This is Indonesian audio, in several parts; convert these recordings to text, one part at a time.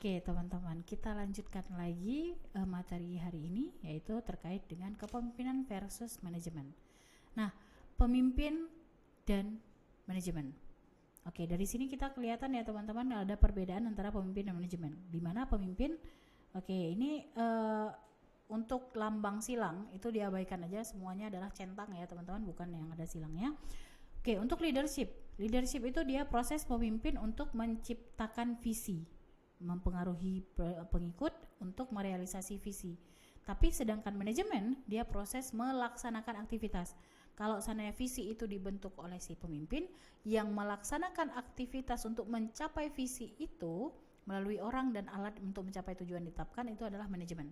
Oke, teman-teman, kita lanjutkan lagi materi hari ini, yaitu terkait dengan kepemimpinan versus manajemen. Nah, pemimpin dan manajemen. Oke, dari sini kita kelihatan ya teman-teman, ada perbedaan antara pemimpin dan manajemen. Di mana pemimpin, oke, ini untuk lambang silang itu diabaikan aja, semuanya adalah centang ya teman-teman, bukan yang ada silangnya. Oke, untuk leadership itu dia proses pemimpin untuk menciptakan visi, mempengaruhi pengikut untuk merealisasi visi. Tapi sedangkan manajemen dia proses melaksanakan aktivitas. Kalau seandainya visi itu dibentuk oleh si pemimpin, yang melaksanakan aktivitas untuk mencapai visi itu melalui orang dan alat untuk mencapai tujuan ditetapkan itu adalah manajemen.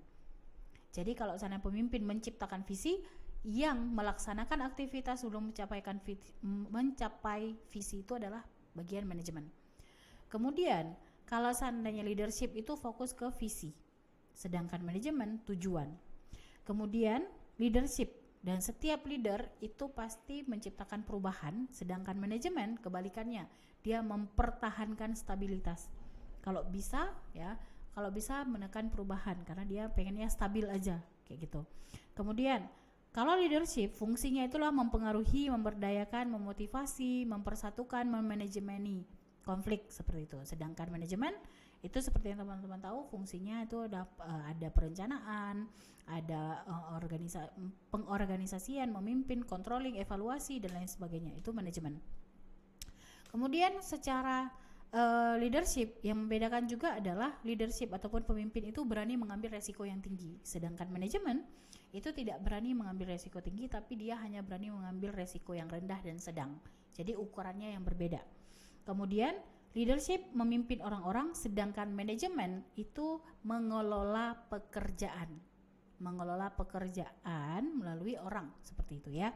Jadi kalau seandainya pemimpin menciptakan visi, yang melaksanakan aktivitas sebelum mencapai visi itu adalah bagian manajemen. Kemudian kalau seandainya leadership itu fokus ke visi, sedangkan manajemen tujuan. Kemudian leadership dan setiap leader itu pasti menciptakan perubahan, sedangkan manajemen kebalikannya, dia mempertahankan stabilitas. Kalau bisa menekan perubahan karena dia pengennya stabil aja kayak gitu. Kemudian kalau leadership fungsinya itulah mempengaruhi, memberdayakan, memotivasi, mempersatukan, memanajemeni konflik seperti itu. Sedangkan manajemen itu seperti yang teman-teman tahu fungsinya itu ada perencanaan, ada pengorganisasian, memimpin, controlling, evaluasi dan lain sebagainya. Itu manajemen. Kemudian secara leadership yang membedakan juga adalah leadership ataupun pemimpin itu berani mengambil resiko yang tinggi, sedangkan manajemen itu tidak berani mengambil resiko tinggi, tapi dia hanya berani mengambil resiko yang rendah dan sedang. Jadi ukurannya yang berbeda. Kemudian leadership memimpin orang-orang, sedangkan manajemen itu mengelola pekerjaan melalui orang seperti itu ya.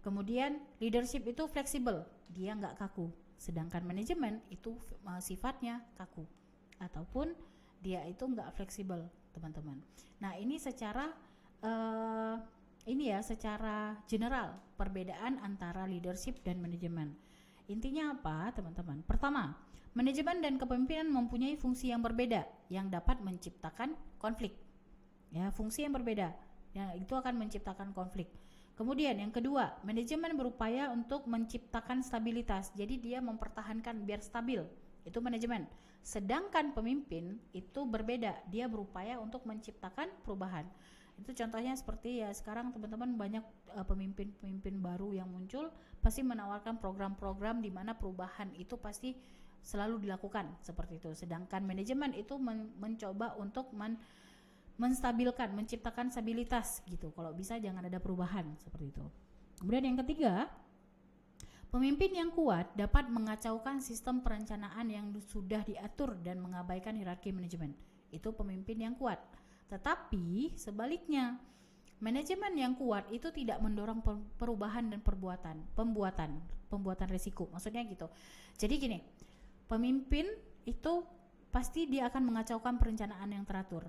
Kemudian leadership itu fleksibel, dia nggak kaku, sedangkan manajemen itu sifatnya kaku ataupun dia itu nggak fleksibel teman-teman. Nah ini secara secara general perbedaan antara leadership dan manajemen. Intinya apa teman-teman? Pertama, manajemen dan kepemimpinan mempunyai fungsi yang berbeda yang dapat menciptakan konflik. Ya, fungsi yang berbeda yang itu akan menciptakan konflik. Kemudian yang kedua, manajemen berupaya untuk menciptakan stabilitas. Jadi dia mempertahankan biar stabil. Itu manajemen. Sedangkan pemimpin itu berbeda. Dia berupaya untuk menciptakan perubahan. Itu contohnya seperti ya sekarang teman-teman banyak pemimpin-pemimpin baru yang muncul pasti menawarkan program-program di mana perubahan itu pasti selalu dilakukan seperti itu. Sedangkan manajemen itu mencoba untuk menstabilkan, menciptakan stabilitas gitu. Kalau bisa jangan ada perubahan seperti itu. Kemudian yang ketiga, pemimpin yang kuat dapat mengacaukan sistem perencanaan yang sudah diatur dan mengabaikan hierarki manajemen. Itu pemimpin yang kuat. Tetapi sebaliknya, manajemen yang kuat itu tidak mendorong perubahan dan pembuatan risiko. Maksudnya gitu. Jadi gini, pemimpin itu pasti dia akan mengacaukan perencanaan yang teratur.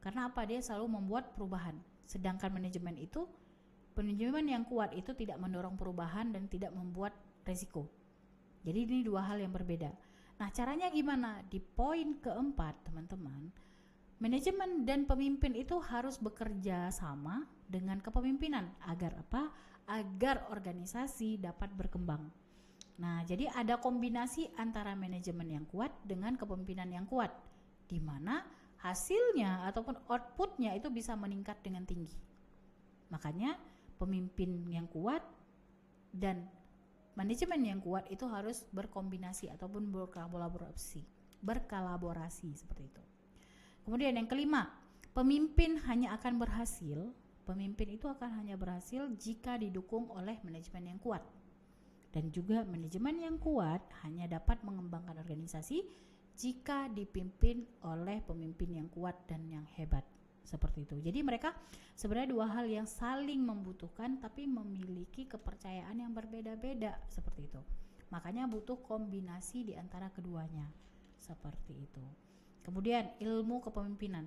Karena apa? Dia selalu membuat perubahan. Sedangkan manajemen yang kuat itu tidak mendorong perubahan dan tidak membuat risiko. Jadi ini dua hal yang berbeda. Nah, caranya gimana? Di poin keempat, teman-teman, manajemen dan pemimpin itu harus bekerja sama dengan kepemimpinan. Agar apa? Agar organisasi dapat berkembang. Nah, jadi ada kombinasi antara manajemen yang kuat dengan kepemimpinan yang kuat, di mana hasilnya ataupun outputnya itu bisa meningkat dengan tinggi. Makanya pemimpin yang kuat dan manajemen yang kuat itu harus berkombinasi ataupun berkolaborasi seperti itu. Kemudian yang kelima, pemimpin itu akan hanya berhasil jika didukung oleh manajemen yang kuat. Dan juga manajemen yang kuat hanya dapat mengembangkan organisasi jika dipimpin oleh pemimpin yang kuat dan yang hebat. Seperti itu. Jadi mereka sebenarnya dua hal yang saling membutuhkan tapi memiliki kepercayaan yang berbeda-beda seperti itu. Makanya butuh kombinasi di antara keduanya. Seperti itu. Kemudian ilmu kepemimpinan.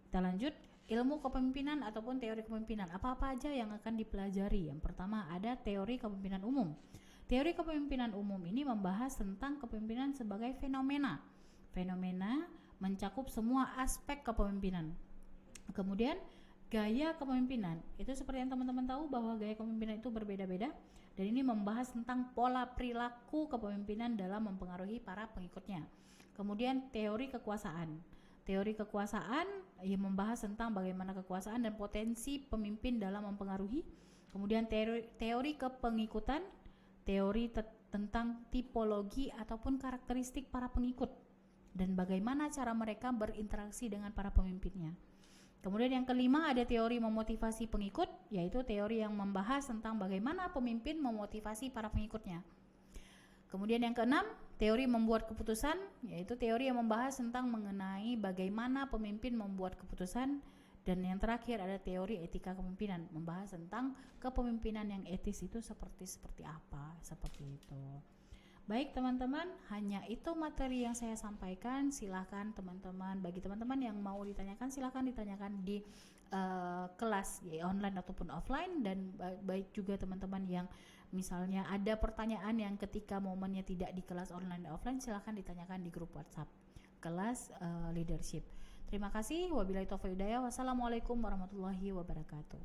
Kita lanjut, ilmu kepemimpinan ataupun teori kepemimpinan. Apa-apa aja yang akan dipelajari? Yang pertama ada teori kepemimpinan umum. Teori kepemimpinan umum ini membahas tentang kepemimpinan sebagai fenomena mencakup semua aspek kepemimpinan. Kemudian gaya kepemimpinan, itu seperti yang teman-teman tahu bahwa gaya kepemimpinan itu berbeda-beda, dan ini membahas tentang pola perilaku kepemimpinan dalam mempengaruhi para pengikutnya. Kemudian teori kekuasaan. Teori kekuasaan yang membahas tentang bagaimana kekuasaan dan potensi pemimpin dalam mempengaruhi. Kemudian teori kepengikutan, teori tentang tipologi ataupun karakteristik para pengikut dan bagaimana cara mereka berinteraksi dengan para pemimpinnya. Kemudian yang kelima ada teori memotivasi pengikut, yaitu teori yang membahas tentang bagaimana pemimpin memotivasi para pengikutnya. Kemudian yang keenam, teori membuat keputusan, yaitu teori yang membahas tentang mengenai bagaimana pemimpin membuat keputusan. Dan yang terakhir ada teori etika kepemimpinan, membahas tentang kepemimpinan yang etis itu seperti apa, seperti itu. Baik teman-teman, hanya itu materi yang saya sampaikan. Silahkan teman-teman, bagi teman-teman yang mau ditanyakan, silahkan ditanyakan di kelas online ataupun offline. Dan baik juga teman-teman yang misalnya ada pertanyaan yang ketika momennya tidak di kelas online dan offline, silahkan ditanyakan di grup WhatsApp kelas leadership. Terima kasih. Wabillahi taufiq wal hidayah. Wassalamualaikum warahmatullahi wabarakatuh.